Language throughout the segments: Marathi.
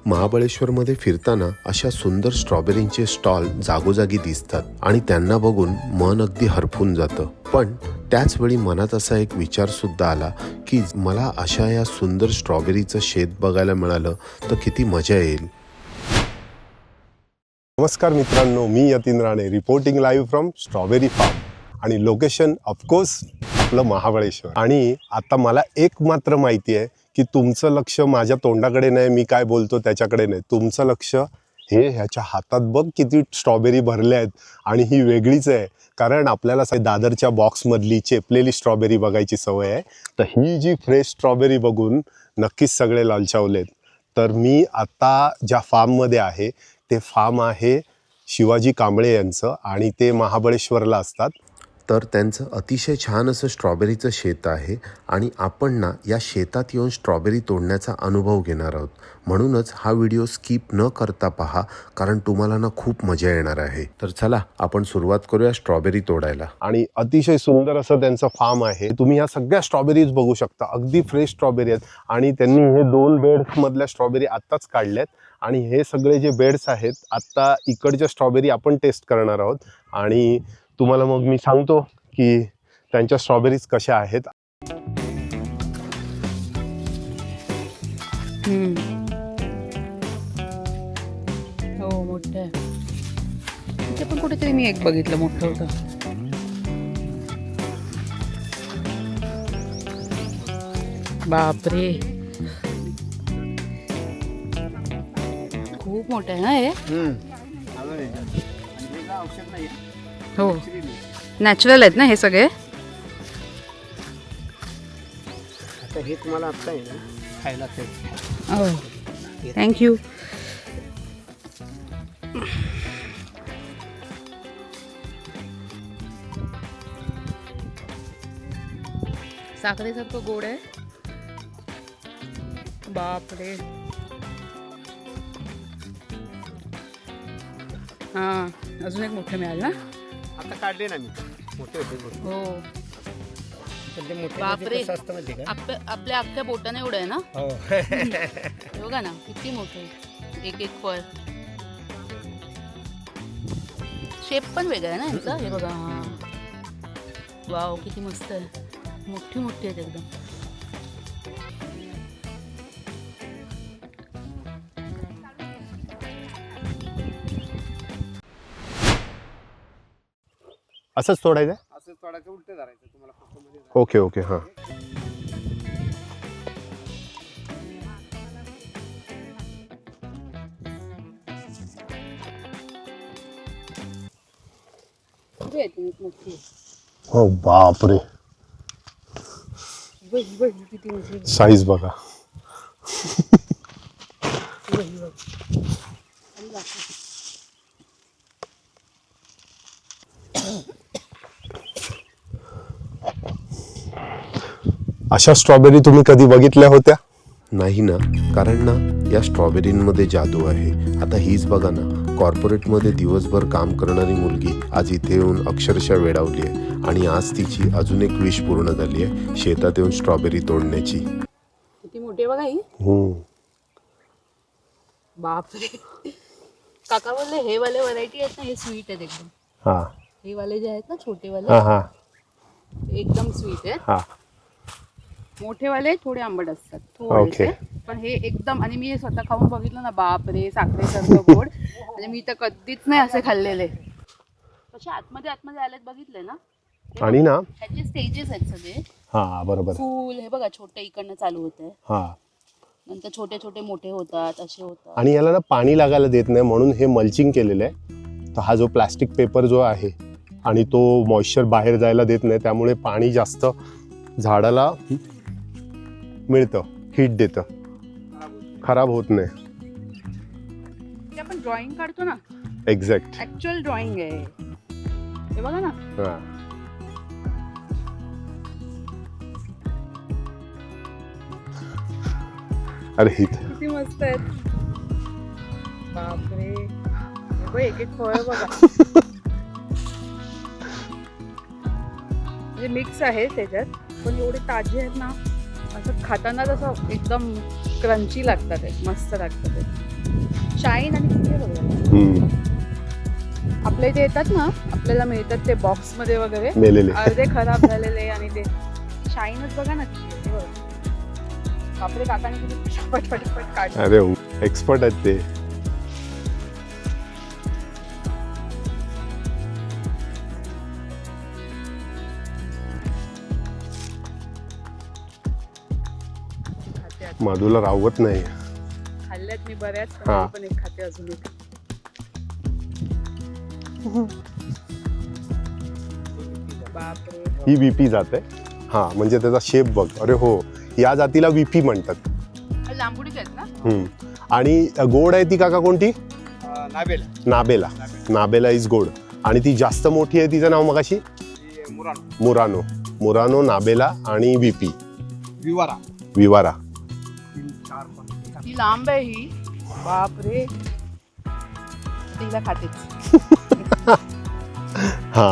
महाबळेश्वरमध्ये फिरताना अशा सुंदर स्ट्रॉबेरींचे स्टॉल जागोजागी दिसतात आणि त्यांना बघून मन अगदी हरपून जातं. पण त्याच वेळी मनात असा एक विचार सुद्धा आला की मला अशा या सुंदर स्ट्रॉबेरीचं शेत बघायला मिळालं तर किती मजा येईल. नमस्कार मित्रांनो, मी Yatin Rane, reporting live from strawberry farm आणि लोकेशन ऑफकोर्स आपलं महाबळेश्वर. आणि आता मला एक मात्र माहिती आहे की तुमचं लक्ष माझ्या तोंडाकडे नाही, मी काय बोलतो त्याच्याकडे नाही. तुमचं लक्ष हे ह्याच्या हातात बघ किती स्ट्रॉबेरी भरल्या आहेत. आणि ही वेगळीच आहे, कारण आपल्याला दादरच्या बॉक्समधली चेपलेली स्ट्रॉबेरी बघायची सवय आहे. तर ही जी फ्रेश स्ट्रॉबेरी बघून नक्कीच सगळे लालचावलेत. तर मी आता ज्या फार्ममध्ये आहे ते फार्म आहे शिवाजी कांबळे यांचं आणि ते महाबळेश्वरला असतात. तर त्यांचं अतिशय छान असं स्ट्रॉबेरीचं शेत आहे आणि आपण ना या शेतात येऊन स्ट्रॉबेरी तोडण्याचा अनुभव घेणार आहोत. म्हणूनच हा व्हिडिओ स्किप न करता पहा, कारण तुम्हाला ना खूप मजा येणार आहे. तर चला आपण सुरुवात करूया स्ट्रॉबेरी तोडायला. आणि अतिशय सुंदर असं त्यांचं फार्म आहे. तुम्ही ह्या सगळ्या स्ट्रॉबेरीज बघू शकता, अगदी फ्रेश स्ट्रॉबेरी आहेत. आणि त्यांनी हे 2 बेड्स मधल्या स्ट्रॉबेरी आत्ताच काढल्यात आणि हे सगळे जे बेड्स आहेत आत्ता इकडच्या स्ट्रॉबेरी आपण टेस्ट करणार आहोत. आणि तुम्हाला मग मी सांगतो की त्यांच्या स्ट्रॉबेरीज कशा आहेत. हो मोठं आहे. इथे पण कुठेतरी मी एक बघितलं मोठं होतं. बापरे, खूप मोठं आहे ना हे. हो, नॅचरल आहेत ना हे सगळे. आता हे तुम्हाला आता आहे ना खायला हो, थँक्यू. साखरेसारखं गोड आहे. बापरे. हां, अजून एक मोठं मिळालं ना. आता काढले ना मी, मोठे होते. हो पण ते मोठे बापरे, असतं माहिती का? आपल्या अख्ख्या बोटाने एवढं आहे ना. हो. बघा ना किती मोठे, एक एक फळ. शेप पण वेगळा आहे ना यांचा. हे बघा. हां, वाव किती मस्त आहे. मोठी मोठी आहेत एकदम. असंच तोडायचं. असं तोडायचं, उलटे धरायचं तुम्हाला फक्त मध्ये. Okay okay. हां, किती आहेत ही मोठी. हो बापरे, किती मोठी. साईज बघा. अशा स्ट्रॉबेरी तुम्ही कधी बघितल्या होत्या? नाही ना, कारण ना या स्ट्रॉबेरींमध्ये जादू आहे. आता हीच बघा ना, कॉर्पोरेटमध्ये दिवसभर काम करणारी मुलगी आज इथे येऊन अक्षरशः वेडावली आहे. आणि आज तिची अजून एक विश पूर्ण झाली आहे, शेतात येऊन स्ट्रॉबेरी तोडण्याची. किती मोठी आहे बघा ही. बापरे. काका बोलले हे वाले व्हरायटी आहेत ना, हे स्वीट आहेत एकदम. हां हे वाले जे आहेत ना छोटे वाले, हां हां एकदम स्वीट आहेत. हां. मोठे वाले थोडे आंबट असतात थोडेसे. पण हे एकदम, आणि मी हे स्वतः खाऊन बघितलं ना, बापरे साखरेसारखं गोड. म्हणजे मी तर कधीच नाही असे खाल्लेले. कसे आतमध्ये आलेत बघितले ना. आणि ना ह्याचे स्टेजेस आहेत सगळे. हां बरोबर. फूल हे बघा, छोटे इकडनं चालू होते, हां. नंतर छोटे छोटे मोठे होतात, असे होतात. आणि याला ना पाणी लागायला देत नाही म्हणून हे मल्चिंग केलेलं आहे. तर हा जो प्लास्टिक पेपर जो आहे आणि तो मॉइश्चर बाहेर जायला देत नाही, त्यामुळे पाणी जास्त झाडाला मिळतं, हीट देतं, खराब होत नाही. ते आपण ड्रॉइंग काढतो ना, एक्झॅक्ट ऍक्च्युअल ड्रॉइंग आहे हे बघा ना. हां. अरे ही किती मस्त आहेत. बापरे, एक एक फळ बघा. म्हणजे मिक्स आहे त्याच्यात, पण एवढे ताजे आहेत ना, असं खाताना तसं एकदम क्रंची लागतात, मस्त लागतात. शाईन आणि किती बघा हम्म. आपल्या इथे येतात ना, आपल्याला मिळतात ते बॉक्स मध्ये वगैरे, मेलेले. अर्धे खराब झालेले आणि ते शाईनच बघा ना किती आहे, हे बघा. बापरे, काकाने किती पटपट काढले. अरे एक्सपर्ट आहेत ते. खाते आता. मधुला राहत नाही. खाल्ल्यात मी बऱ्याच, हा. पण एक खाते अजून एक. बापरे, ही VP जाते. हा म्हणजे त्याचा शेप बघ. अरे हो, या जातीला VP म्हणतात. लांबुडीच आहेत ना. हम्म. आणि गोड आहे ती काका कोणती? नाबेला नाबेला. नाबेला इज गोड. आणि ती जास्त मोठी आहे, तिचं नाव मगाशी मुरानो. मुरानो, नाबेला आणि VP विवारा विवारा. ही लांब आहे ही. बापरे, तिला खातेच. हा,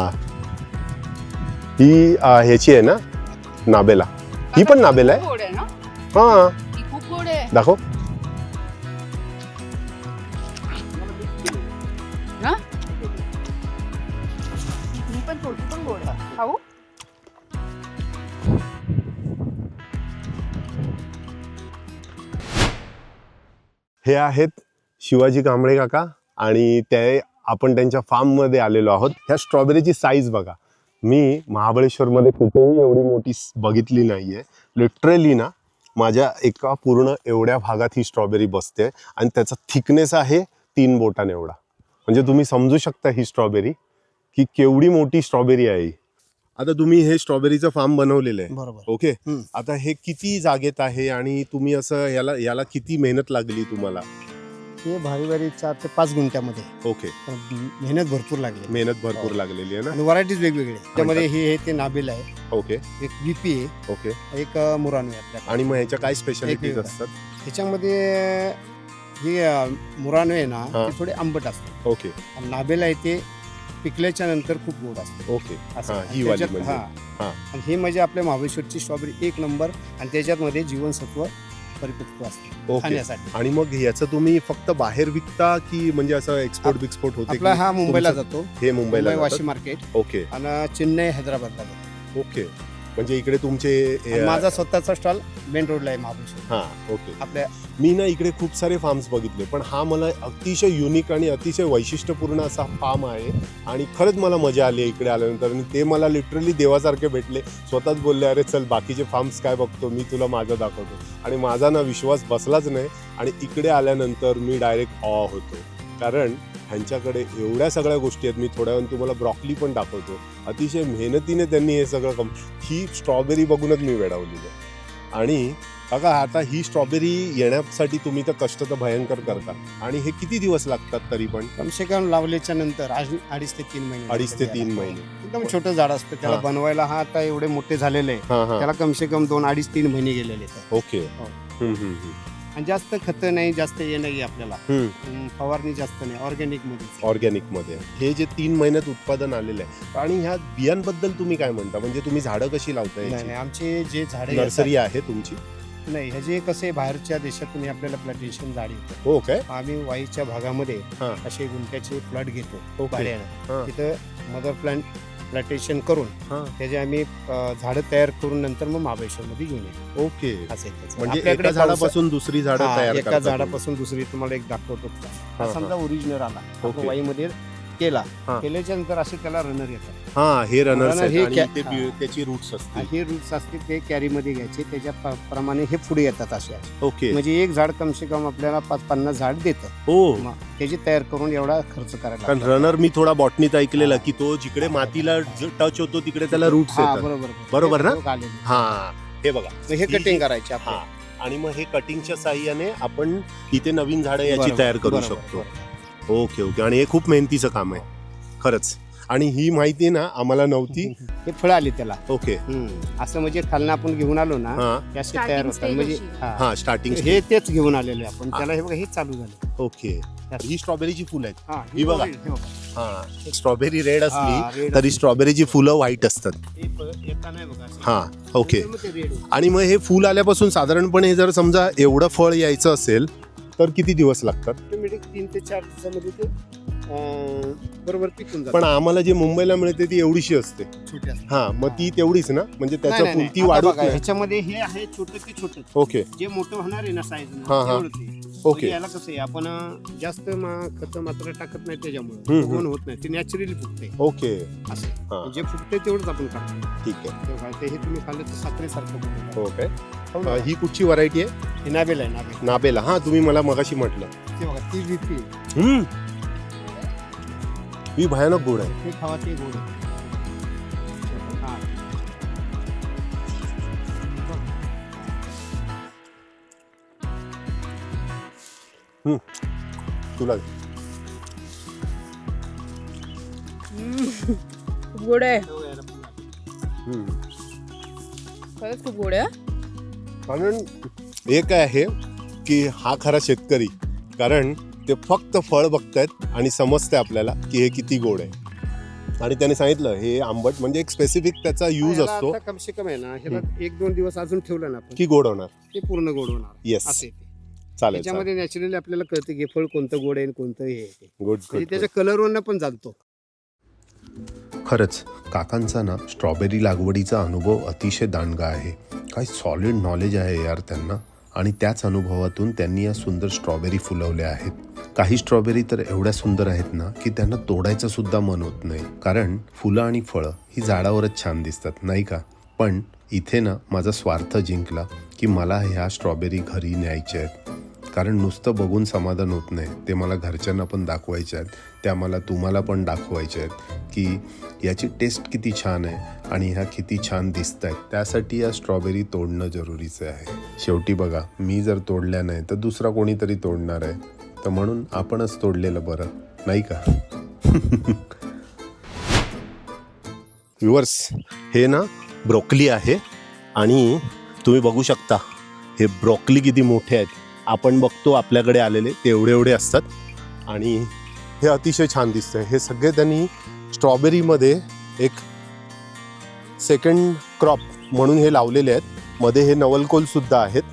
ही ह्याची आहे ना, नाबेला. ही पण नाबेला आहे. गोड आहे ना, हा, ही खूप गोड आहे दाखव. ना. ही पण थोडी पण गोड आहे. खाऊ. हे आहेत शिवाजी कांबळे काका आणि ते आपण त्यांच्या फार्ममध्ये आलेलो आहोत. ह्या स्ट्रॉबेरीची साईज बघा. मी महाबळेश्वरमध्ये कुठेही एवढी मोठी बघितली नाहीये. लिटरली ना, माझ्या एका पूर्ण एवढ्या भागात ही स्ट्रॉबेरी बसते आणि त्याचा थिकनेस आहे 3 बोटाने एवढा. म्हणजे तुम्ही समजू शकता ही स्ट्रॉबेरी की केवढी मोठी स्ट्रॉबेरी आहे. आता तुम्ही हे स्ट्रॉबेरीचं फार्म बनवलेलं आहे. बरोबर. ओके. हम्म. आता हे किती जागेत आहे आणि तुम्ही असं याला किती मेहनत लागली तुम्हाला? हे भारी 4 ते 5 गुंठ्यामध्ये. ओके. पण मेहनत भरपूर लागली मेहनत भरपूर लागलेली आहे ना. आणि व्हरायटीज वेगवेगळे. त्यामध्ये हे ते नाबेल आहे, ओके एक VP आहे, ओके. एक मुरानो आहे आपल्याकडे. आणि मग ह्याच्या काय स्पेशालिटीज वेगवेगळ्या. असतात? ह्याच्यामध्ये हे मुरानो आहे ना, हा. ते थोडे आंबट असतात. ओके आणि नाबेल आहे ते पिकल्याच्या नंतर खूप गोड असते. ओके. असं. हा, आणि ही वाली त्याच्यात- म्हणजे. हा. हा. आणि हे म्हणजे आपल्या महाबळेश्वरची स्ट्रॉबेरी 1 नंबर. आणि त्याच्यामध्ये जीवनसत्व परिपक्व असते ओके. खाण्यासाठी. आणि मग ह्याचं तुम्ही फक्त बाहेर विकता की म्हणजे असं एक्सपोर्ट बिक्सपोर्ट होते? आपला की हा मुंबईला तुमचं- जातो. हे मुंबईला मुंबई वाशी जातात? मार्केट ओके आणि चेन्नई हैदराबादला जातो. ओके. म्हणजे इकडे तुमचे आणि माझा स्वतःचा स्टॉल मेन रोडला आहे महाबळेश्वर. हा. ओके. आपल्या मी ना इकडे खूप सारे फार्म्स बघितले, पण हा मला अतिशय युनिक आणि अतिशय वैशिष्ट्यपूर्ण असा फार्म आहे. आणि खरंच मला मजा आली इकडे आल्यानंतर. आणि ते मला लिटरली देवासारखे भेटले. स्वतःच बोलले, अरे चल बाकीचे फार्म्स काय बघतो, मी तुला माझं दाखवतो. आणि माझा ना विश्वास बसलाच नाही. आणि इकडे आल्यानंतर मी डायरेक्ट ऑ होतो, कारण ह्यांच्याकडे एवढ्या सगळ्या गोष्टी आहेत. मी थोड्या वेळाने तुम्हाला ब्रॉकली पण दाखवतो. अतिशय मेहनतीने त्यांनी हे सगळं ही स्ट्रॉबेरी बघूनच मी वेडावलेली आहे. आणि काका, आता ही स्ट्रॉबेरी येण्यासाठी तुम्ही तर कष्ट तर भयंकर करता. आणि हे किती दिवस लागतात तरी पण? कमसे कम लावल्याच्या नंतर 2.5 ते 3 महिने. 2.5 ते 3 महिने. एकदम छोटं झाड असतं त्याला हा. बनवायला. हा आता एवढे मोठे झालेले आहे, हा हा. त्याला कमसे कम 2-2.5-3 महिने गेलेले आहेत. ओके. हो. हम्म. आणि जास्त खत नाही, जास्त हे नाही आपल्याला. फवारणी जास्त नाही, ऑर्गॅनिक मध्ये. ऑर्गॅनिक मध्ये हे जे 3 महिन्यात उत्पादन आलेलं आहे. आणि ह्या बियांबद्दल तुम्ही काय म्हणता? म्हणजे तुम्ही झाडं कशी लावताय? नाही नाही, आमचे जे झाडे नर्सरी आहे तुमची? नाही, ह्याचे कसे बाहेरच्या देशातून आपल्याला प्लांटेशन झाडे येतात. हो काय? आम्ही वाईच्या भागामध्ये हा. असे गुंठ्याचे प्लॉट घेतो ओके. भाड्यानं. हा. तिथं मदर प्लांटेशन करून हा. त्याचे आम्ही झाडं तयार करून नंतर मग महाबळेश्वरमध्ये घेऊन येतो. ओके. असं आहे त्याचं. म्हणजे आपल्याकडे एका झाडापासून दुसरी झाडं हा, तयार एका करता झाडापासून दुसरी तुम्हाला एक दाखवतो. हा, समजा ओरिजिनल आला, ओके. आपण वाईमध्ये केला, हा. केल्याच्या नंतर असे त्याला रनर येतात. हा, हे रनर्स Runner हे आहेत आणि क्या- हा. त्याची रूट्स असतील. हे रूट्स असतील ते कॅरीमध्ये घ्यायचे, त्याच्या प्रमाणे हे पुढे येतात असे. ओके. म्हणजे एक झाड कमसे कम आपल्याला 5-50 झाड देतं. हो. मग त्याची तयार करून एवढा खर्च करायला कारण लागतो. रनर मी थोडा बॉटनीत ऐकलेला हा. की तो जिकडे मातीला टच होतो तिकडे त्याला रूट्स हा, येतात. बरोबर बरोबर ना? हे आलेले. हा, हे बघा. मग हे कटिंग करायचे हा. आपण. आणि मग हे कटिंगच्या साह्याने आपण इथे नवीन झाडं याची बरोबर, तयार करू बरोबर, शकतो. बरोबर. Okay okay. आणि हे खूप मेहनतीचं काम आहे खरंच. आणि ही माहिती ना आम्हाला नव्हती. हे फळं आली त्याला. ओके. असं म्हणजे खालनं आपण घेऊन आलो ना, हा हे असे Starting तयार होतात. stage म्हणजे अशी. हा. हा, स्टार्टिंग. हे तेच घेऊन आलेले आपण. हा. त्याला हे बघा, हे चालू झालं. ओके. ही स्ट्रॉबेरीची फुलं आहेत. हा, ही बघा. हे बघा. हा, स्ट्रॉबेरी रेड हा, असली red तरी असली. स्ट्रॉबेरीची फुलं व्हाईट असतात. हे येता नाही बघा असं. हा. ओके. नंतर मग ते red होतं. आणि मग हे फुल आल्यापासून साधारणपणे जर समजा एवढं फळ यायचं असेल तर किती दिवस लागतात? ऑटोमॅटिक 3 ते 4 दिवसामध्ये ते बरोबर पिकून जातं. पण आम्हाला जे मुंबईला मिळते ती एवढीशी असते. छोटे असतात. हा, मग ती तेवढीच ना, म्हणजे त्याच्या नाही, नाही, पुरती आता वाढत बघा, नाही. ह्याच्यामध्ये हे आहे छोटं ते छोटं. ओके जे मोठं होणार आहे ना साईज हा, हा. ओके. याला कसं आहे, आपण जास्त खत मात्र टाकत नाही त्याच्यामुळे हम्म. फुगवण होत नाही, ते नॅचरली फुगते ओके असं. हा. जे फुगते तेवढंच आपण करतो. ठीक आहे. तेव्हा ते हे तुम्ही खाल्लं तर साखरेसारखं बनतं. ओके. ही कुठची व्हरायटी आहे? हे नाबेल आहे नाबेल. नाबेला. हा, तुम्ही मला मगाशी म्हटलं. ते बघा ती बीपी ही भयानक गोड आहे. हे खावा ते गोड आहे. हा. तुला खूप गोड आहे, तेव्हा याला पुन्हा. हम्म. खरंच खूप गोड आहे. कारण एक आहे की हा खरा शेतकरी, कारण ते फक्त फळ बघतायत आणि समजतंय आपल्याला की हे किती गोड आहे. आणि त्याने सांगितलं हे आंबट म्हणजे एक स्पेसिफिक त्याचा यूज ह्याला असतो आता कमसे कम आहे ना, ह्याला 1-2 दिवस अजून ठेवलं ना आपण, की गोड होणार. ते पूर्ण गोड होणार. येस, असे ते. चालेल चालेल. त्याच्यामध्ये नॅचरली आपल्याला कळतं की फळ कोणतं गोड आहे आणि कोणतं हे आहे ते. गुड म्हणजे गुड. त्याच्या कलरवरनं पण जाणतो. खरंच काकांचा ना स्ट्रॉबेरी लागवडीचा अनुभव अतिशय दांडगा आहे. काय सॉलिड नॉलेज आहे यार त्यांना, आणि त्याच अनुभवातून त्यांनी या सुंदर स्ट्रॉबेरी फुलवल्या आहेत. काही स्ट्रॉबेरी तर एवढ्या सुंदर आहेत ना की त्यांना तोडायचं सुद्धा मन होत नाही, कारण फुलं आणि फळं ही झाडावरच छान दिसतात नाही का. पण इथे ना माझा स्वार्थ जिंकला की मला ह्या स्ट्रॉबेरी घरी न्यायच्या आहेत, कारण नुसतं बघून समाधान होत नाही, ते मला घरच्यांना पण दाखवायचे आहेत, त्या मला तुम्हाला पण दाखवायचे आहेत की याची टेस्ट किती छान आहे आणि ह्या किती छान दिसत आहेत. त्यासाठी या स्ट्रॉबेरी तोडणं जरुरीचं आहे. शेवटी बघा, मी जर तोडल्या नाही तर दुसरा कोणीतरी तोडणार आहे, तर म्हणून आपणच तोडलेलं बरं नाही का. व्ह्युअर्स, हे ना ब्रोकली आहे आणि तुम्ही बघू शकता हे ब्रोकली किती मोठे आहेत. आपण बघतो आपल्याकडे आलेले ते एवढे एवढे असतात आणि हे अतिशय छान दिसतंय. हे सगळे त्यांनी स्ट्रॉबेरीमध्ये एक सेकंड क्रॉप म्हणून हे लावलेले आहेत. मध्ये हे नवलकोलसुद्धा आहेत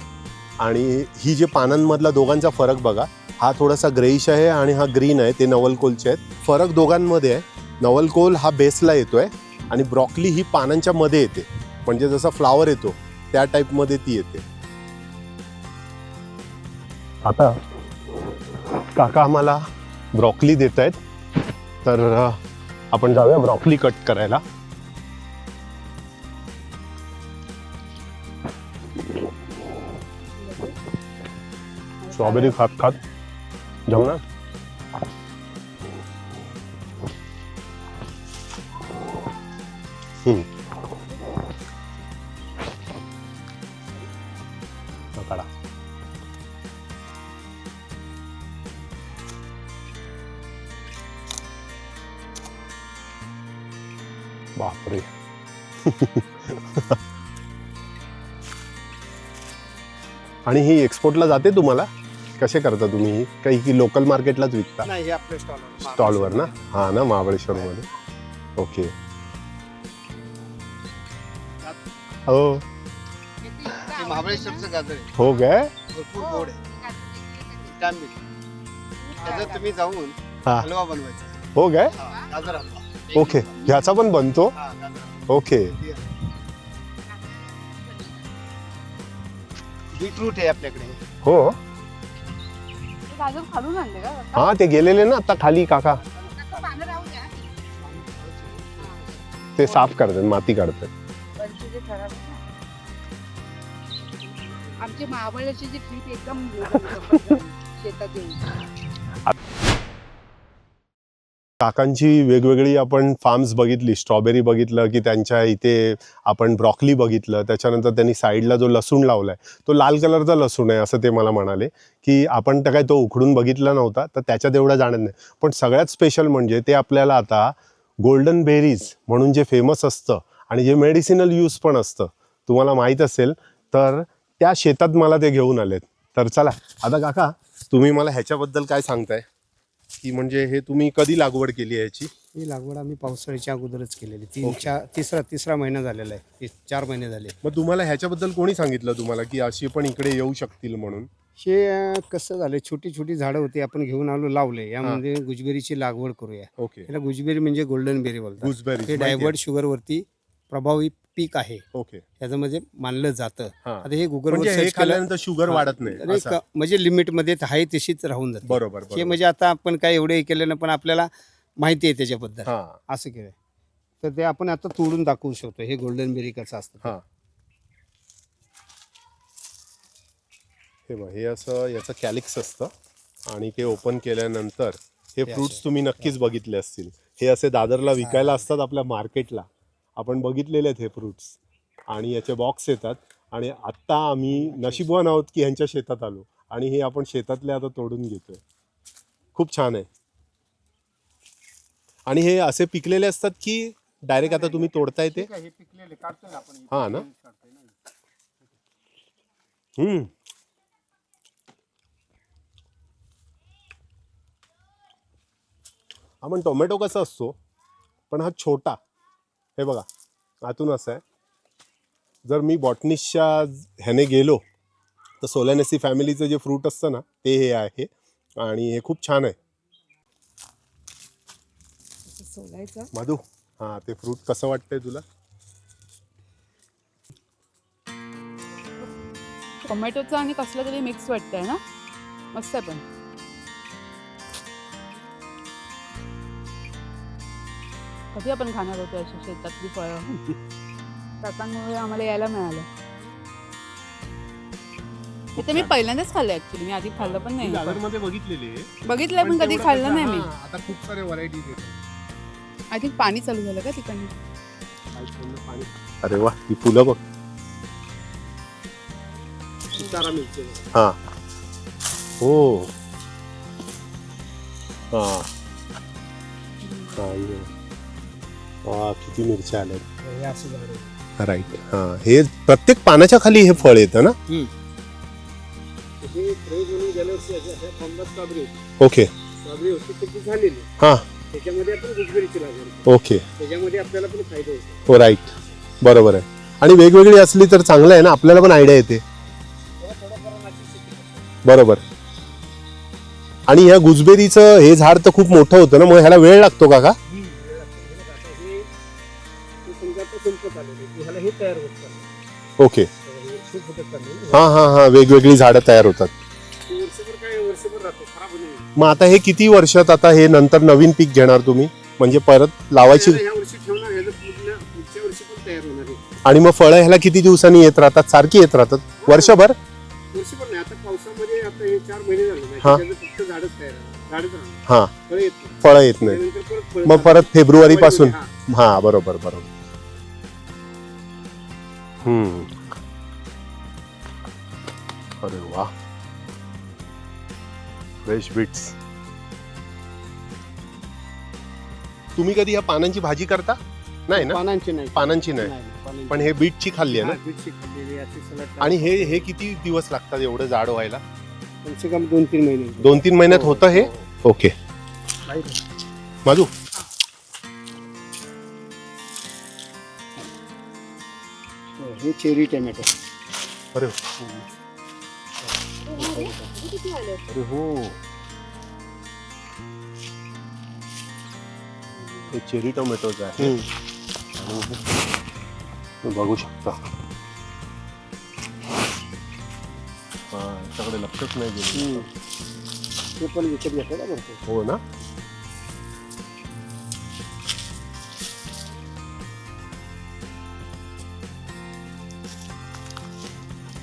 आणि ही जे पानांमधला दोघांचा फरक बघा, हा थोडासा ग्रेइश आहे आणि हा ग्रीन आहे, ते नवलकोलचे आहेत. फरक दोघांमध्ये आहे, नवलकोल हा बेसला येतोय आणि ब्रॉकली ही पानांच्या मध्ये येते, म्हणजे जसा फ्लावर येतो त्या टाईपमध्ये ती येते. आता काका आम्हाला ब्रॉकली देत आहेत, तर आपण जाऊया ब्रॉकली कट करायला. स्ट्रॉबेरी खात खात जाऊ ना. काढा. बापरे. आणि ही एक्सपोर्टला जाते तुम्हाला? कसे करता तुम्ही? काही की लोकल मार्केटलाच विकता? नाही, हे आपल्या स्टॉलवर ना? हा ना, महाबळेश्वरमध्ये. ओके. हो महाबळेश्वरचं गाजर आहे, हो काय? भरपूर गोड आहे, विटामिन. त्याच्यात तुम्ही जाऊन हा. हलवा बनवायचा. हो काय? गाजर हलवा. ओके, ह्याचा पण बनतो? हा, गाजर हलवा. ओके. बीटरूट आहे आपल्याकडे. हो, गाजर खालून आणले का? हा, ते गेलेले ना आता खाली काका, पानं राहू द्या. ते साफ करतात, माती काढतात. वरची जे खराब आहे ना. आमची महाबळेश्वरची ट्रीप एकदम शेतात येऊन. काकांची वेगवेगळी आपण फार्म्स बघितली, स्ट्रॉबेरी बघितलं की त्यांच्या इथे आपण ब्रॉकली बघितलं, त्याच्यानंतर त्यांनी साईडला जो लसूण लावलाय तो लाल कलरचा लसूण आहे असं ते मला म्हणाले, की आपण तर काय तो उखडून बघितला नव्हता तर त्याच्यात एवढा जाणत नाही. पण सगळ्यात स्पेशल म्हणजे ते आपल्याला आता गोल्डन बेरीज म्हणून जे फेमस असतं आणि जे मेडिसिनल यूज पण असतं, तुम्हाला माहीत असेल तर त्या शेतात मला ते घेऊन आलेत. तर चला आता काका, तुम्ही मला ह्याच्याबद्दल काय सांगताय, की म्हणजे हे तुम्ही कधी लागवड केली आहे ह्याची? ही लागवड आम्ही पावसाळ्याच्या अगोदरच केलेली. तिसरा महिना झालेला आहे. 4 महिने झाले. मग तुम्हाला ह्याच्याबद्दल कोणी सांगितलं तुम्हाला की अशी पण इकडे येऊ शकतील म्हणून? हे कसं झालं, छोटी छोटी झाडं होती, आपण घेऊन आलो, लावले. यामध्ये गुजबेरीची लागवड करूया. ओके. याला गुजबेरी म्हणजे गोल्डन बेरी बोलतात. गुजबेरी हे डायबर्ट शुगरवरती प्रभावी पीक आहे, ओके. याच्यामध्ये मानलं जातं. हा. आता हे गुगलवर म्हणजे हे सर्च केलं खाल्ल्यानंतर शुगर वाढत नाही असं. म्हणजे लिमिटमध्ये आहे तशीच राहून जाते. बरोबर हे बरोबर. म्हणजे आता आपण काय एवढं हे केलं ना, पण आपल्याला माहिती आहे त्याच्याबद्दल. हा असं केलं तर ते आपण आता तोडून दाखवू शकतो. हे गोल्डन बेरी कसं असतं. हा. हे बघ, हे असं याचं कॅलिक्स असतं आणि ते ओपन केल्यानंतर हे फ्रुट्स तुम्ही नक्कीच बघितले असतील. हे असे दादरला विकायला असतात आपल्या मार्केटला. आपण बघितलेले आहेत हे फ्रुट्स आणि याचे बॉक्स येतात. आणि आत्ता आम्ही नशीबवान आहोत की ह्यांच्या शेतात आलो आणि हे आपण शेतातले आता तोडून घेतोय. खूप छान आहे. आणि हे असे पिकलेले असतात की डायरेक्ट आता तुम्ही तोडताय ते? हे पिकलेले काढतोय आपण. हा ना. आपण टोमॅटो कसा असतो पण हा छोटा, हे बघा आतून असं आहे. जर मी बॉटनिशच्या ह्याने गेलो तर सोलॅनेसी फॅमिलीचं जे फ्रूट असतं ना ते हे आहे आणि हे खूप छान आहे. मधू, हा ते फ्रूट कसं वाटतंय तुला? टोमॅटोचं आणि कसलं तरी मिक्स वाटतंय ना, मस्त आहे. पण कधी आपण खाणार होतो अशी शेतातली फळं? काकांमुळे आम्हाला यायला मिळालं. हे तर मी पहिल्यांदाच खाल्लं ऍक्च्युली. मी आधी खाल्लं पण नाही. दादरमध्ये बघितलेले, बघितलंय पण कधी खाल्लं नाही मी. आता खूप सारे व्हरायटीज आहेत. आय थिंक पाणी चालू झालं का तिकडनं? अरे वा, ही फुलं बघ. हा हो हा हा. वा, किती मिरच्या आल्या. राईट. हा, हे प्रत्येक पानाच्या खाली हे फळ येतं ना. ओके. हा. त्याच्यामध्ये आपण गुजबेरीची लागवड. ओके. त्याच्यामध्ये आपल्याला पण फायदा होतो. हो, राईट. बरोबर आहे. आणि वेगवेगळी असली तर चांगलं आहे ना, आपल्याला पण आयडिया येते. बरोबर. आणि ह्या गुजबेरीचं हे झाड तर खूप मोठं होतं ना, मग ह्याला वेळ लागतो का? ओके. हा हा हा, वेगवेगळी झाडं तयार होतात. मग आता हे किती वर्षात आता हे नंतर नवीन पीक घेणार तुम्ही, म्हणजे परत लावायची? आणि मग फळं ह्याला किती दिवसांनी येत राहतात? सारखी येत राहतात वर्षभर? हा हा, फळं येत नाही. मग परत फेब्रुवारी पासून. हा बरोबर बरोबर. अरे वा, फ्रेश बीट्स. तुम्ही कधी या पानांची भाजी करता? नाही ना, पानांची नाही, पण हे बीटची खाल्ली आहे ना. आणि हे किती दिवस लागतात एवढं जाड व्हायला? कम से कम 2-3 महिने. 2-3 महिन्यात होतं हे. ओके. माधू, हे चेरी टोमॅटो. अरे अरे हो, हे चेरी टोमॅटोज आहे. बघू शकता. हा, याच्याकडे लक्षच नाही गेलं. ते पण विकत घेतलं ना भरपूर. हो ना.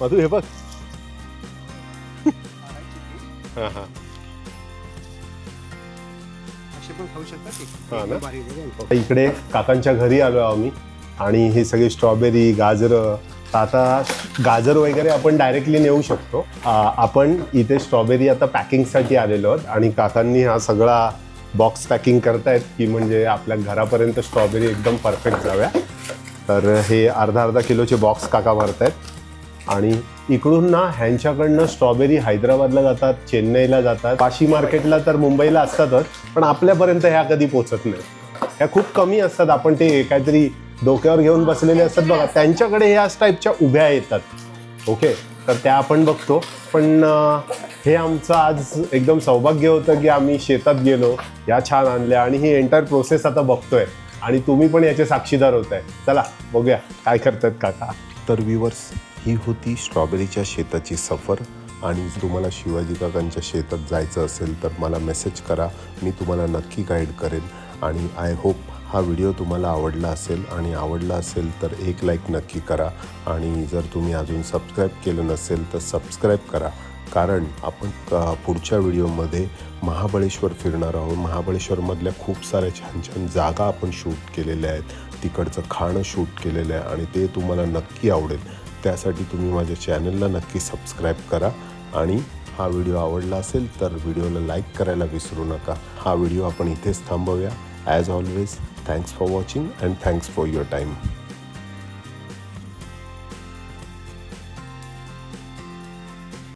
मधू हे बघ. हा हा, असे पण खाऊ शकतात. हा ना. इकडे काकांच्या घरी आलो आम्ही आणि हे सगळे स्ट्रॉबेरी, गाजरं. आता गाजर वगैरे आपण डायरेक्टली नेऊ शकतो. आपण इथे स्ट्रॉबेरी आता पॅकिंगसाठी आलेलो आहोत आणि काकांनी हा सगळा बॉक्स पॅकिंग करतायत की म्हणजे आपल्या घरापर्यंत स्ट्रॉबेरी एकदम परफेक्ट जाव्या. तर हे अर्धा किलोचे बॉक्स काका भरतायत. आणि इकडून ना ह्यांच्याकडनं स्ट्रॉबेरी हैदराबादला जातात, चेन्नईला जातात, पाशी मार्केटला तर मुंबईला असतातच, पण आपल्यापर्यंत ह्या कधी पोचत नाही. ह्या खूप कमी असतात. आपण ते काहीतरी डोक्यावर घेऊन बसलेले असतात बघा, त्यांच्याकडे ह्याच टाईपच्या उभ्या येतात. ओके. तर त्या आपण बघतो. पण हे आमचं आज एकदम सौभाग्य होतं की आम्ही शेतात गेलो, या छान आणल्या आणि ही एंटायर प्रोसेस आता बघतोय आणि तुम्ही पण याचे साक्षीदार होताय. चला बघूया काय करतात काका. तर व्ह्यूअर्स, ही होती स्ट्रॉबेरीच्या शेताची सफर. आणि तुम्हाला शिवाजी काकांच्या शेतात जायचं असेल तर मला मेसेज करा, मी तुम्हाला नक्की गाईड करेन. आणि आय होप हा व्हिडिओ तुम्हाला आवडला असेल, आणि आवडला असेल तर एक लाईक नक्की करा. आणि जर तुम्ही अजून सबस्क्राईब केलं नसेल तर सबस्क्राईब करा, कारण आपण पुढच्या व्हिडिओमध्ये महाबळेश्वर फिरणार आहोत. महाबळेश्वरमधल्या खूप साऱ्या छान छान जागा आपण शूट केलेल्या आहेत, तिकडचं खाणं शूट केलेलं आहे आणि ते तुम्हाला नक्की आवडेल. त्यासाठी तुम्ही माझ्या चॅनलला नक्की सबस्क्राईब करा. आणि हा व्हिडिओ आवडला असेल तर व्हिडिओला लाईक करायला विसरू नका. हा व्हिडिओ आपण इथेच थांबवूया. As always, thanks for watching and thanks for your time.